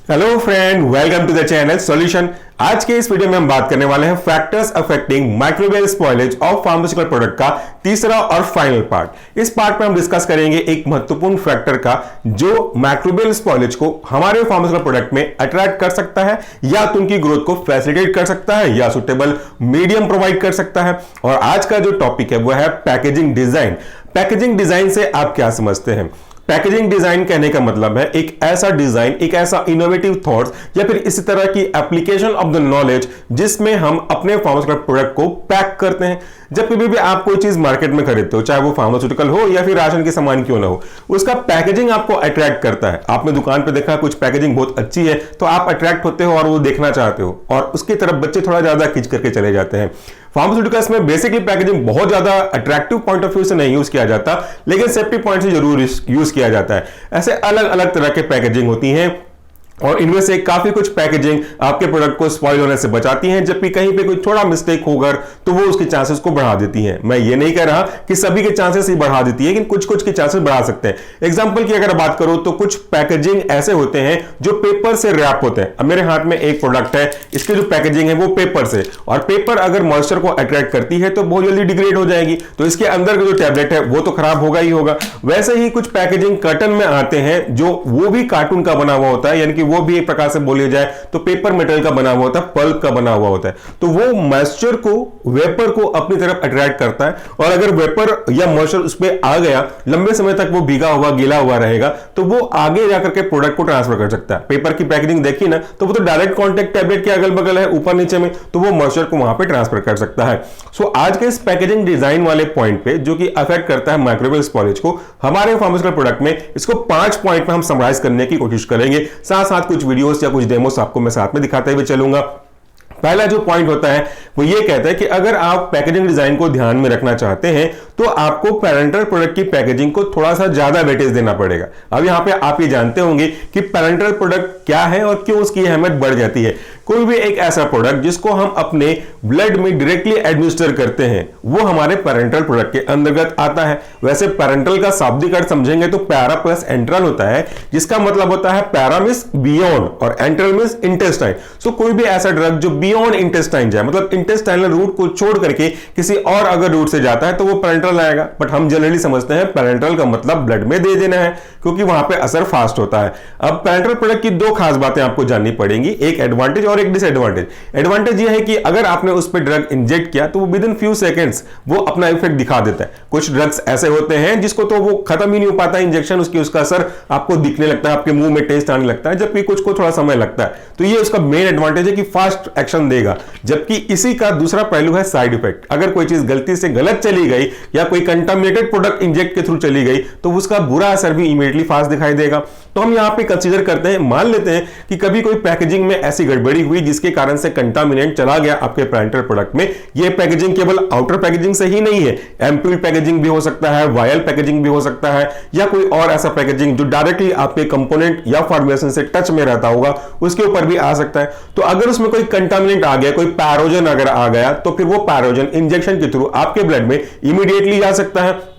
Hello friend, welcome to the channel solution. आज के इस वीडियो में हम बात करने वाले हैं factors affecting microbial spoilage of pharmaceutical product का तीसरा और फाइनल पार्ट। इस पार्ट में हम डिस्कस करेंगे एक महत्वपूर्ण फैक्टर का जो माइक्रोबियल स्पॉयलेज को हमारे फार्मास्यूटिकल प्रोडक्ट में अट्रैक्ट कर सकता है या तो उनकी ग्रोथ को फैसिलिटेट कर सकता है या सुटेबल मीडियम प्रोवाइड कर सकता है। और आज का जो टॉपिक है वो है पैकेजिंग डिजाइन। पैकेजिंग डिजाइन से आप क्या समझते हैं? पैकेजिंग डिजाइन कहने का मतलब है एक ऐसा डिजाइन, एक ऐसा इनोवेटिव थॉट्स या फिर इसी तरह की एप्लीकेशन ऑफ द नॉलेज जिसमें हम अपने फार्मास्यूटिकल प्रोडक्ट को पैक करते हैं। जब कभी भी आप कोई चीज मार्केट में खरीदते हो, चाहे वो फार्मास्यूटिकल हो या फिर राशन के सामान क्यों ना हो, उसका पैकेजिंग आपको अट्रैक्ट करता है। आपने दुकान पे देखा कुछ पैकेजिंग बहुत अच्छी है तो आप अट्रैक्ट होते हो और वो देखना चाहते हो और उसकी तरफ बच्चे थोड़ा ज्यादा खींच करके चले जाते हैं। फार्मास्यूटिकल्स में बेसिकली पैकेजिंग बहुत ज्यादा अट्रैक्टिव पॉइंट ऑफ व्यू से नहीं यूज किया जाता, लेकिन सेफ्टी पॉइंट से जरूर यूज किया जाता है। ऐसे अलग अलग तरह के पैकेजिंग होती हैं और इनमें से काफी कुछ पैकेजिंग आपके प्रोडक्ट को स्पॉइल होने से बचाती हैं, जबकि कहीं पे कोई थोड़ा मिस्टेक होगा तो वो उसके चांसेस को बढ़ा देती हैं। मैं ये नहीं कह रहा कि सभी के चांसेस ही बढ़ा देती है, लेकिन कुछ कुछ के चांसेस बढ़ा सकते हैं। एग्जांपल की अगर बात करो तो कुछ पैकेजिंग ऐसे होते हैं जो पेपर से रैप होते हैं। अब मेरे हाथ में एक प्रोडक्ट है, इसकी जो पैकेजिंग है वो पेपर से, और पेपर अगर मॉइस्चर को अट्रैक्ट करती है तो बहुत जल्दी डिग्रेड हो जाएगी, तो इसके अंदर का जो टैबलेट है वो तो खराब होगा ही होगा। वैसे ही कुछ पैकेजिंग कर्टन में आते हैं जो वो भी कार्टून का बना हुआ होता है, यानी कि वो भी एक प्रकार से बोलिए जाए तो पेपर मेटल का बना हुआ होता है, पल्प का बना हुआ होता है। तो वो मॉइस्चर को, वेपर को अपनी तरफ अट्रैक्ट करता है, और अगर वेपर या मॉइस्चर उस पर आ गया, लंबे समय तक वो भीगा हुआ गीला हुआ रहेगा, तो वो आगे जाकर के प्रोडक्ट को ट्रांसफर कर सकता है। पेपर की पैकेजिंग देखी ना, तो वो तो डायरेक्ट कॉन्टेक्ट टैबलेट के अगल बगल है, ऊपर नीचे में, तो वो मॉइस्चर को वहां पे ट्रांसफर कर सकता है। सो आज के इस पैकेजिंग डिजाइन वाले पॉइंट पे जो कि अफेक्ट करता है माइक्रोबियल स्पॉयलेज को हमारे फार्मास्यूटिकल प्रोडक्ट में, इसको 5 पॉइंट में हम समराइज करने की कोशिश करेंगे। साथ साथ कुछ वीडियोस या कुछ डेमोस आपको मैं साथ में दिखाते हुए चलूंगा। पहला जो पॉइंट होता है वो ये कहता है कि अगर आप पैकेजिंग डिजाइन को ध्यान में रखना चाहते हैं तो आपको पैरेंटल प्रोडक्ट की पैकेजिंग को थोड़ा सा ज्यादा वेटेज देना पड़ेगा। अब यहां पे आप ये जानते होंगे कि पैरेंटल प्रोडक्ट क्या है और क्यों उसकी अहमियत बढ़ जाती है। कोई भी एक ऐसा प्रोडक्ट जिसको हम अपने ब्लड में डायरेक्टली एडमिनिस्टर करते हैं वो हमारे पैरेंटल प्रोडक्ट के अंतर्गत आता है। वैसे पैरेंटल का शाब्दिक अर्थ समझेंगे तो पैरा प्लस एंट्रल होता है, जिसका मतलब होता है पैरा मींस बियॉन्ड और एंट्रल मींस इंटेस्टाइन। सो कोई भी ऐसा ड्रग जो बियॉन्ड इंटेस्टाइन जाए, मतलब इंटेस्टाइनल रूट को छोड़ करके किसी और अगर रूट से जाता है तो वो पैरेंटल आएगा। बट हम जनरली समझते हैं पैरेंटल का मतलब ब्लड में दे देना है, क्योंकि वहां पे असर फास्ट होता है। अब पैरेंटल प्रोडक्ट की दो खास बातें आपको जाननी पड़ेंगी, एक एडवांटेज और एक डिसएडवांटेज। एडवांटेज यह है कि अगर आपने उस पर ड्रग इंजेक्ट किया तो वो विद इन फ्यू सेकंड्स वो अपना इफेक्ट दिखा देता है। कुछ ड्रग्स ऐसे होते हैं जिसको तो वो खत्म ही नहीं हो पाता इंजेक्शन, उसका असर आपको दिखने लगता है, आपके मुंह में टेस्ट आने लगता है, जबकि कुछ को थोड़ा समय लगता है। तो ये उसका मेन एडवांटेज है कि फास्ट एक्शन देगा। जबकि इसी का दूसरा पहलू है साइड इफेक्ट। अगर कोई चीज गलती से गलत चली गई या कोई कंटामिनेटेड प्रोडक्ट इंजेक्ट के थ्रू चली गई तो उसका बुरा असर भी इमीडिएटली फास्ट दिखाई देगा। तो हम यहां पे कंसीडर करते हैं, मान लेते हैं कि कभी कोई पैकेजिंग में ऐसी गड़बड़ी हुई जिसके कारण से कंटामिनेंट चला गया आपके पैरेंटल प्रोडक्ट में। ये पैकेजिंग केवल आउटर पैकेजिंग से ही नहीं है, एम्पूल पैकेजिंग भी हो सकता है, वायल पैकेजिंग भी हो सकता है, या कोई और ऐसा पैकेजिंग जो डायरेक्टली आपके कंपोनेंट या फॉर्मुलेशन से टच में रहता होगा उसके ऊपर भी आ सकता है। तो अगर उसमें कोई कंटामिनेंट आ गया, कोई पैरोजन अगर आ गया, तो फिर वो पैरोजन इंजेक्शन के थ्रू आपके ब्लड में इमीडिएटली जा सकता है,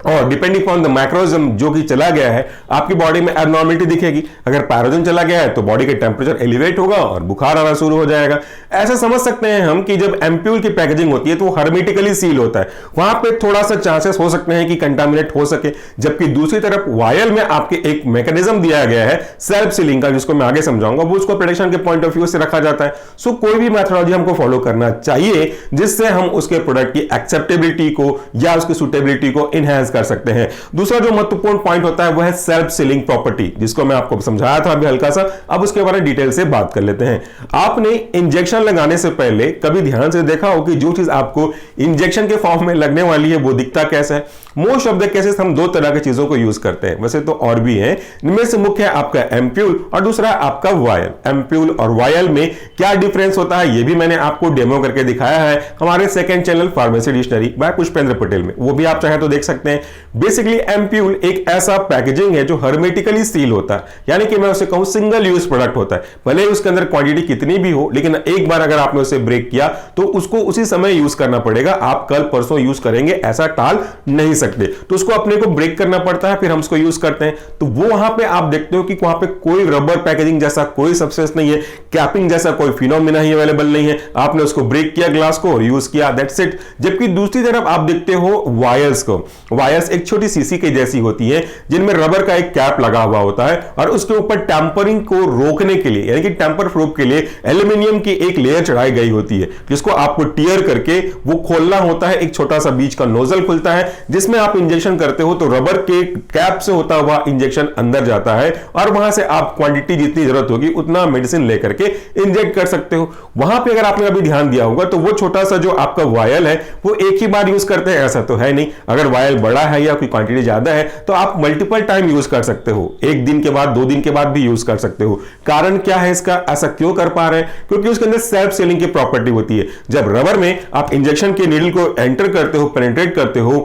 और डिपेंडिंग ऑन द मैक्रोजम जो कि चला गया है आपकी बॉडी में एबनॉर्मलिटी दिखेगी। अगर पैरोजन चला गया है तो बॉडी का टेम्परेचर एलिवेट होगा और बुखार आना शुरू हो जाएगा। ऐसा समझ सकते हैं हम कि जब एम्प्यूल की पैकेजिंग होती है तो वो हर्मेटिकली सील होता है, वहां पे थोड़ा सा चांसेस हो सकते हैं कि कंटामिनेट हो सके। जबकि दूसरी तरफ वायल में आपके एक मैकेनिज्म दिया गया है सेल्फ सीलिंग का, जिसको मैं आगे समझाऊंगा, वो उसको प्रोटेक्शन के पॉइंट ऑफ व्यू से रखा जाता है। सो कोई भी मेथोडोलॉजी हमको फॉलो करना चाहिए जिससे हम उसके प्रोडक्ट की एक्सेप्टेबिलिटी को या उसकी सुटेबिलिटी को इनहेंस कर सकते हैं। दूसरा जो महत्वपूर्ण पॉइंट होता है वह है सेल्फ सीलिंग प्रॉपर्टी, जिसको मैं आपको समझाया था अभी हल्का सा। अब उसके बारे में डिटेल से बात कर लेते हैं। आपने इंजेक्शन लगाने से पहले कभी ध्यान से देखा हो कि जो चीज आपको इंजेक्शन के फॉर्म में लगने वाली है वो दिखता कैसा है? मोस्ट ऑफ द केसेस हम दो तरह की चीजों को यूज करते हैं, वैसे तो और भी हैं। इनमें से मुख्य है आपका एम्प्यूल और दूसरा आपका वायल। एम्प्यूल और वायल में क्या डिफरेंस होता है ये भी मैंने आपको डेमो करके दिखाया है हमारे second channel pharmacy dictionary by Pushpendra Patel में, वो भी आप चाहे तो देख सकते हैं। बेसिकली एम्प्यूल एक ऐसा पैकेजिंग है जो हर्मेटिकली सील होता है, यानी कि मैं उसे कहूं सिंगल यूज प्रोडक्ट होता है। भले ही उसके अंदर क्वांटिटी कितनी भी हो, लेकिन एक बार अगर आपने उसे ब्रेक किया तो उसको उसी समय यूज करना पड़ेगा। आप कल परसों यूज करेंगे ऐसा टाल नहीं सकते, तो उसको अपने को ब्रेक करना पड़ता है, फिर हम उसको यूज करते हैं। तो वो वहां पे आप देखते हो कि वहां पे कोई रबर पैकेजिंग जैसा कोई सब्सटेंस नहीं है, कैपिंग जैसा कोई फिनोमिना ही अवेलेबल नहीं है। आपने उसको ब्रेक किया ग्लास को और यूज किया, दैट्स इट। जबकि दूसरी तरफ आप देखते हो वायर्स को। वायर्स एक छोटी सीसी के जैसी होती है जिनमें रबर का एक कैप लगा हुआ होता है और उसके ऊपर टैंपरिंग को रोकने के लिए, यानी कि टैंपर प्रूफ के लिए एल्यूमिनियम की एक लेयर चढ़ाई गई होती है, जिसको आपको टियर करके वो खोलना होता है। एक छोटा सा बीच का नोजल खुलता है जिसमें आप इंजेक्शन करते हो, तो रबर के कैप से होता हुआ इंजेक्शन अंदर जाता है और वहां से आप क्वांटिटी जितनी जरूरत होगी उतना मेडिसिन लेकर के इंजेक्ट कर सकते हो। वहां पे अगर आपने अभी ध्यान दिया होगा तो वो छोटा सा जो आपका वायल है वो एक ही बार यूज करते हैं, ऐसा तो है नहीं। अगर वायल बड़ा है या कोई क्वांटिटी ज्यादा है तो आप मल्टीपल टाइम यूज कर सकते हो, एक दिन के बाद, 2 दिन के बाद भी यूज कर सकते हो। कारण क्या है इसका, ऐसा क्यों कर पा रहे हैं? क्योंकि उसके अंदर सेल्फ सीलिंग की प्रॉपर्टी होती है। जब रबर में आप इंजेक्शन के नीडल को एंटर करते हो, पेनिट्रेट करते हो,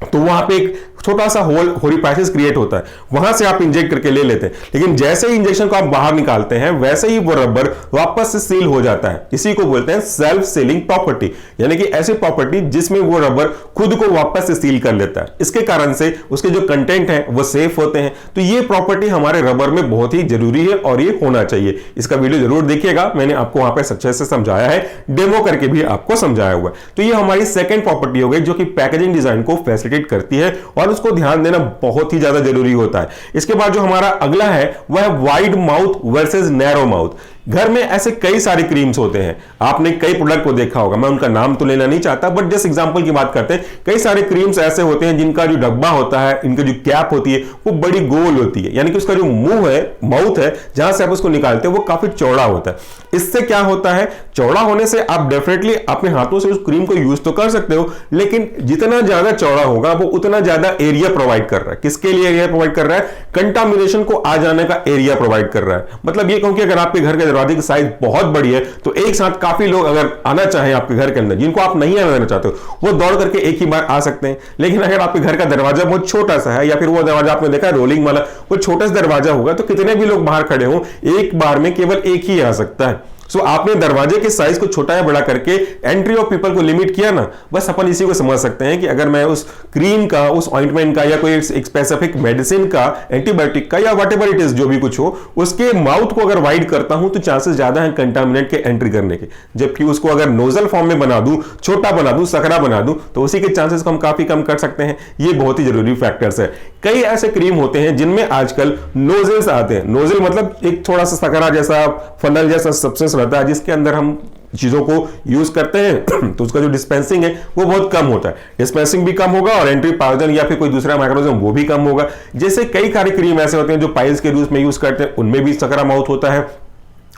तो वहां पे एक छोटा सा होल होरिपाइसिस क्रिएट होता है, वहां से आप इंजेक्ट करके ले लेते हैं। लेकिन जैसे ही इंजेक्शन को आप बाहर निकालते हैं वैसे ही वो रबर वापस से सील हो जाता है। इसी को बोलते हैं सेल्फ सीलिंग प्रॉपर्टी, यानी कि ऐसी प्रॉपर्टी जिसमें वो रबर खुद को वापस से सील कर लेता है। इसके कारण से उसके जो कंटेंट है वो सेफ होते हैं। तो ये प्रॉपर्टी हमारे रबर में बहुत ही जरूरी है और ये होना चाहिए। इसका वीडियो जरूर देखिएगा, मैंने आपको वहां पर अच्छे से समझाया है, डेमो करके भी आपको समझाया हुआ है। तो ये हमारी सेकेंड प्रॉपर्टी हो गई जो कि पैकेजिंग डिजाइन को फैसिलिटेट करती है और उसको ध्यान देना बहुत ही ज्यादा जरूरी होता है। इसके बाद जो हमारा अगला है वह है wide mouth versus narrow mouth. घर में ऐसे कई सारे क्रीम्स होते हैं, आपने कई प्रोडक्ट को देखा होगा, मैं उनका नाम तो लेना नहीं चाहता, बट जस्ट एग्जांपल की बात करते हैं। कई सारे क्रीम्स ऐसे होते हैं जिनका जो डब्बा होता है, इनकी जो कैप होती है वो बड़ी गोल होती है, यानी कि उसका जो मुंह है, माउथ है, जहां से आप उसको निकालते हैं वो काफी चौड़ा होता है। इससे क्या होता है, चौड़ा होने से आप डेफिनेटली अपने हाथों से उस क्रीम को यूज तो कर सकते हो, लेकिन जितना ज्यादा चौड़ा होगा वो उतना ज्यादा एरिया प्रोवाइड कर रहा है। किसके लिए एरिया प्रोवाइड कर रहा है? कंटामिनेशन को आ जाने का एरिया प्रोवाइड कर रहा है। मतलब ये कहूं कि अगर आपके घर के दरवाजे की साइज बहुत बड़ी है तो एक साथ काफी लोग अगर आना चाहें आपके घर के अंदर, जिनको आप नहीं आना देना चाहते हो, वो दौड़ करके एक ही बार आ सकते हैं। लेकिन अगर आपके घर का दरवाजा बहुत छोटा सा है, या फिर वो दरवाजा आपने देखा है रोलिंग वाला, वो छोटा सा दरवाजा होगा, तो कितने भी लोग बाहर खड़े हों एक बार में केवल एक ही आ सकता है। सो आपने दरवाजे के साइज को छोटा या बड़ा करके एंट्री ऑफ पीपल को लिमिट किया ना, बस अपन इसी को समझ सकते हैं कि अगर मैं उस क्रीम का, उस ऑइंटमेंट का, या कोई एक स्पेसिफिक मेडिसिन का, एंटीबायोटिक का, या व्हाटएवर इट इज, जो भी कुछ हो, उसके माउथ को अगर वाइड करता हूं तो चांसेस ज्यादा हैं कंटामिनेंट के एंट्री करने के। जबकि उसको अगर नोजल फॉर्म में बना दूं, छोटा बना दूं, सकरा बना दूं, तो उसी के चांसेस को हम काफी कम कर सकते हैं। ये बहुत ही जरूरी फैक्टर्स है। कई ऐसे क्रीम होते हैं जिनमें आजकल नोजल्स आते हैं। नोजल मतलब एक थोड़ा सा सकरा जैसा, फनल जैसा सब्सटेंस रहता है जिसके अंदर हम चीजों को यूज करते हैं, तो उसका जो डिस्पेंसिंग है वो बहुत कम होता है। डिस्पेंसिंग भी कम होगा और एंट्री पायजन या फिर कोई दूसरा माइक्रोजन वो भी कम होगा। जैसे कई सारे क्रीम ऐसे होते हैं जो पाइल्स के रूप में यूज करते हैं, उनमें भी सकरा माउथ होता है।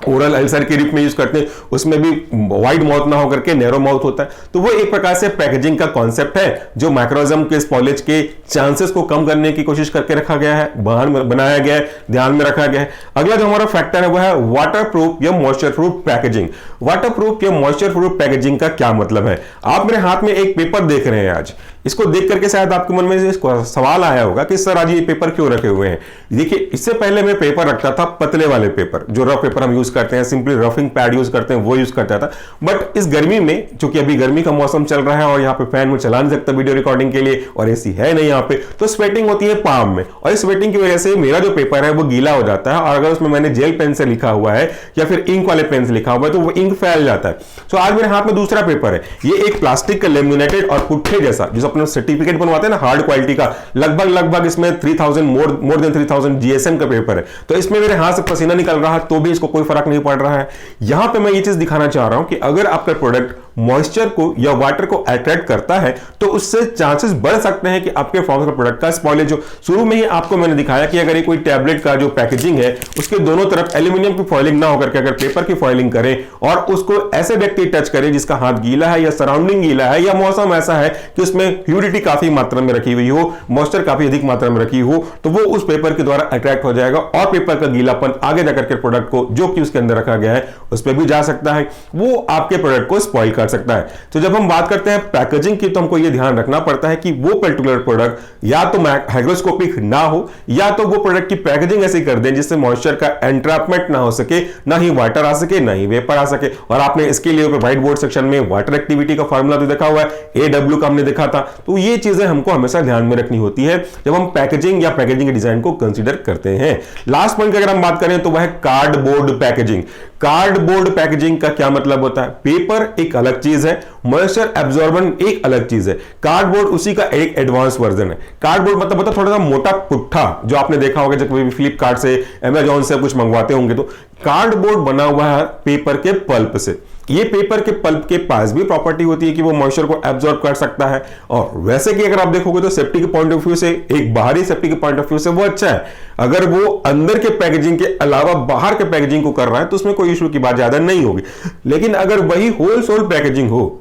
ओरल अल्सर के रूप में यूज करते हैं, उसमें भी वाइड माउथ ना होकर के नैरो माउथ होता है। तो वो एक प्रकार से पैकेजिंग का कॉन्सेप्ट है जो माइक्रोजम के स्पॉलेज के चांसेस को कम करने की कोशिश करके रखा गया है, बाहर बनाया गया है, ध्यान में रखा गया है। अगला जो हमारा फैक्टर है वह है वाटर प्रूफ या moisture proof packaging. Water proof या मॉइस्चर प्रूफ पैकेजिंग का क्या मतलब है? आप मेरे हाथ में एक पेपर देख रहे हैं आज, इसको देख करके शायद आपके मन में सवाल आया होगा कि सर आज ये पेपर क्यों रखे हुए हैं। देखिए, इससे पहले मैं पेपर रखता था पतले वाले पेपर, जो रफ पेपर हम यूज करते हैं, सिंपली रफिंग पैड यूज करते हैं, वो यूज करता था। बट इस गर्मी में, चूंकि अभी गर्मी का मौसम चल रहा है और यहाँ पे फैन में चला नहीं सकता वीडियो रिकॉर्डिंग के लिए, और एसी है नहीं यहाँ पे, तो स्वेटिंग होती है पाम में, और इस स्वेटिंग की वजह से मेरा जो पेपर है वो गीला हो जाता है। और अगर उसमें मैंने जेल पेन से लिखा हुआ है या फिर इंक वाले पेन से लिखा हुआ है तो वो इंक फैल जाता है। सो आज मेरे हाथ में दूसरा पेपर है, ये एक प्लास्टिक का लेमिनेटेड और पुट्ठे जैसा, जिस अपने सर्टिफिकेट बनवाते हैं ना हार्ड क्वालिटी का, लगभग इसमें 3000 मोर देन 3000 जीएसएम का पेपर है। तो इसमें मेरे हाथ से पसीना निकल रहा है तो भी इसको कोई फर्क नहीं पड़ रहा है। यहां पे मैं ये चीज दिखाना चाह रहा हूं कि अगर आपका प्रोडक्ट मॉइस्चर को या वाटर को अट्रैक्ट करता है तो उससे चांसेस बढ़ सकते हैं कि आपके फार्मास्यूटिकल प्रोडक्ट का स्पॉइलेज हो। शुरू में ही आपको मैंने दिखाया कि अगर ये कोई टैबलेट का जो पैकेजिंग है उसके दोनों तरफ एल्यूमिनियम की फॉइलिंग ना होकर के अगर पेपर की फॉइलिंग करें और उसको ऐसे व्यक्ति टच करे जिसका हाथ गीला है या सराउंडिंग गीला है या मौसम ऐसा है कि उसमें ह्यूमिडिटी काफी मात्रा में रखी हुई हो, मॉइस्चर काफी अधिक मात्रा में रखी हो, तो वो उस पेपर के द्वारा अट्रैक्ट हो जाएगा और पेपर का गीलापन आगे जाकर के प्रोडक्ट को जो कि उसके अंदर रखा गया है उस पर भी जा सकता है, वो आपके प्रोडक्ट को स्पॉइल कर कर सकता है। तो जब हम बात करते हैं पैकेजिंग की, तो हमको यह ध्यान रखना पड़ता है कि वो पर्टिकुलर प्रोडक्ट या तो हाइग्रोस्कोपिक ना हो, या तो वो प्रोडक्ट की पैकेजिंग ऐसी कर दें जिससे मॉइस्चर का एंट्रैपमेंट ना हो सके, ना ही वाटर आ सके, ना ही वेपर आ सके। और आपने इसके लिए व्हाइट बोर्ड सेक्शन में वाटर एक्टिविटी का फॉर्मूला तो देखा हुआ है, AW का हमने देखा था। तो ये चीजें हमको हमेशा ध्यान में रखनी होती है जब हम पैकेजिंग या पैकेजिंग के डिजाइन को कंसीडर करते हैं। लास्ट पॉइंट की अगर हम बात करें तो वह है कार्डबोर्ड पैकेजिंग। कार्डबोर्ड पैकेजिंग का क्या मतलब होता है? पेपर एक अलग चीज है, मॉइस्चर एब्जॉर्बेंट एक अलग चीज है। कार्डबोर्ड उसी का एक एडवांस वर्जन है। कार्डबोर्ड मतलब होता है थोड़ा सा मोटा पुट्ठा, जो आपने देखा होगा जब कभी फ्लिपकार्ट से, अमेजॉन से कुछ मंगवाते होंगे तो कार्डबोर्ड बना हुआ है पेपर के पल्प से। ये पेपर के पल्प के पास भी प्रॉपर्टी होती है कि वो मॉइस्चर को एब्जॉर्ब कर सकता है। और वैसे कि अगर आप देखोगे तो सेफ्टी के पॉइंट ऑफ व्यू से, एक बाहरी सेफ्टी के पॉइंट ऑफ व्यू से वो अच्छा है। अगर वो अंदर के पैकेजिंग के अलावा बाहर के पैकेजिंग को कर रहा है तो उसमें कोई इशू की बात ज्यादा नहीं होगी। लेकिन अगर वही होल सोल पैकेजिंग हो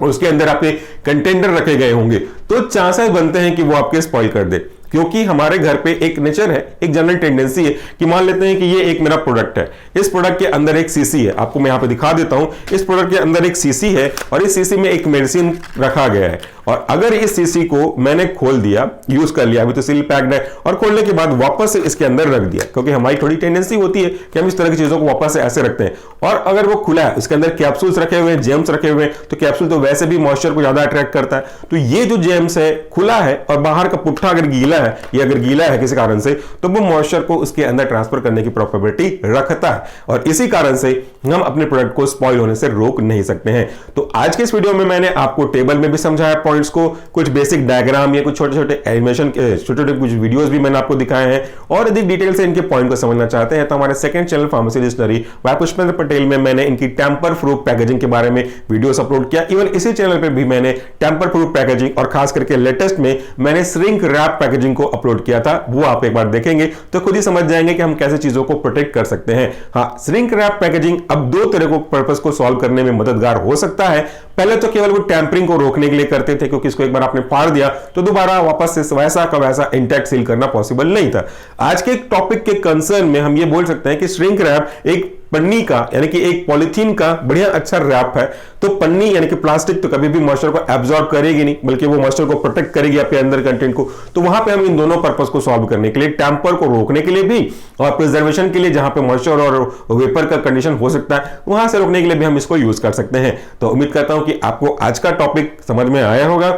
और उसके अंदर आपके कंटेनर रखे गए होंगे तो चांसेस बनते हैं कि वो आपके स्पॉइल कर दे। क्योंकि हमारे घर पे एक नेचर है, एक जनरल टेंडेंसी है कि मान लेते हैं कि ये एक मेरा प्रोडक्ट है, इस प्रोडक्ट के अंदर एक सीसी है। आपको मैं यहां पे दिखा देता हूं, इस प्रोडक्ट के अंदर एक सीसी है और इस सीसी में एक मेडिसिन रखा गया है। और अगर इस सीसी को मैंने खोल दिया, यूज कर लिया, अभी तो सील पैक्ड है, और खोलने के बाद वापस से इसके अंदर रख दिया, क्योंकि हमारी थोड़ी टेंडेंसी होती है कि हम इस तरह की चीजों को वापस से ऐसे रखते हैं। और अगर वो खुला है, इसके अंदर कैप्सूल्स रखे हुए हैं, जेम्स रखे हुए हैं, तो कैप्सूल तो वैसे भी मॉइस्चर को ज्यादा अट्रैक्ट करता है। तो ये जो जेम्स है खुला है और बाहर का पुट्ठा अगर गीला है, या अगर गीला है किसी कारण से, तो वो मॉइस्चर को उसके अंदर ट्रांसफर करने की प्रोबेबिलिटी रखता है। और इसी कारण से हम अपने प्रोडक्ट को स्पॉइल होने से रोक नहीं सकते हैं। तो आज के इस वीडियो में मैंने आपको टेबल में भी समझाया पॉइंट्स को, कुछ बेसिक डायग्राम या कुछ छोटे छोटे एनिमेशन, छोटे छोटे कुछ वीडियोस भी मैंने आपको दिखाए हैं। और अधिक डिटेल से इनके पॉइंट को समझना चाहते हैं तो हमारे second channel pharmacy dictionary by Pushpendra Patel में मैंने इनकी टेम्पर प्रूफ पैकेजिंग के बारे में वीडियोस अपलोड किया। इवन इसी चैनल पे भी मैंने टेम्पर प्रूफ पैकेजिंग और खास करके लेटेस्ट में मैंने श्रिंक रैप पैकेजिंग को अपलोड किया था। वो आप एक बार देखेंगे तो खुद ही समझ जाएंगे कि हम कैसे चीजों को प्रोटेक्ट कर सकते हैं। हाँ, श्रिंक रैप पैकेजिंग अब दो तरह को पर्पस को सॉल्व करने में मददगार हो सकता है। पहले तो केवल वो टैंपरिंग को रोकने के लिए करते थे, क्योंकि इसको एक बार आपने फाड़ दिया तो दोबारा वापस से वैसा का वैसा इंटैक्ट सील करना पॉसिबल नहीं था। आज के टॉपिक के कंसर्न में हम ये बोल सकते हैं कि श्रिंक रैप एक पन्नी का, यानी कि एक पॉलिथीन का बढ़िया अच्छा रैप है। तो पन्नी यानी कि प्लास्टिक तो कभी भी मॉइस्चर को एब्जॉर्ब करेगी नहीं, बल्कि वो मॉइस्चर को प्रोटेक्ट करेगी आपके अंदर कंटेंट को। तो वहां पे हम इन दोनों पर्पस को सॉल्व करने के लिए, टैंपर को रोकने के लिए भी और प्रिजर्वेशन के लिए, जहां पे मॉइस्चर और वेपर का कंडीशन हो सकता है, वहां से रोकने के लिए भी हम इसको यूज कर सकते हैं। तो उम्मीद करता हूं कि आपको आज का टॉपिक समझ में आया होगा,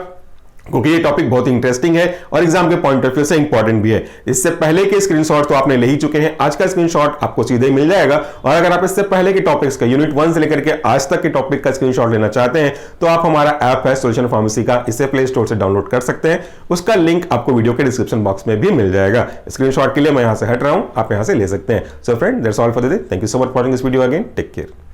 क्योंकि ये टॉपिक बहुत इंटरेस्टिंग है और एग्जाम के पॉइंट ऑफ व्यू से इंपॉर्टेंट भी है। इससे पहले के स्क्रीनशॉट तो आपने ले ही चुके हैं, आज का स्क्रीनशॉट आपको सीधे मिल जाएगा। और अगर आप इससे पहले के टॉपिक्स का यूनिट 1 से लेकर के आज तक के टॉपिक का स्क्रीनशॉट लेना चाहते हैं तो आप हमारा ऐप है सॉल्यूशन फार्मेसी का, इसे प्ले स्टोर से डाउनलोड कर सकते हैं। उसका लिंक आपको वीडियो के डिस्क्रिप्शन बॉक्स में भी मिल जाएगा। स्क्रीनशॉट के लिए मैं यहां से हट रहा हूं, आप यहां से ले सकते हैं। So friend, that's all for the day. Thank you so much for watching this video again. Take care.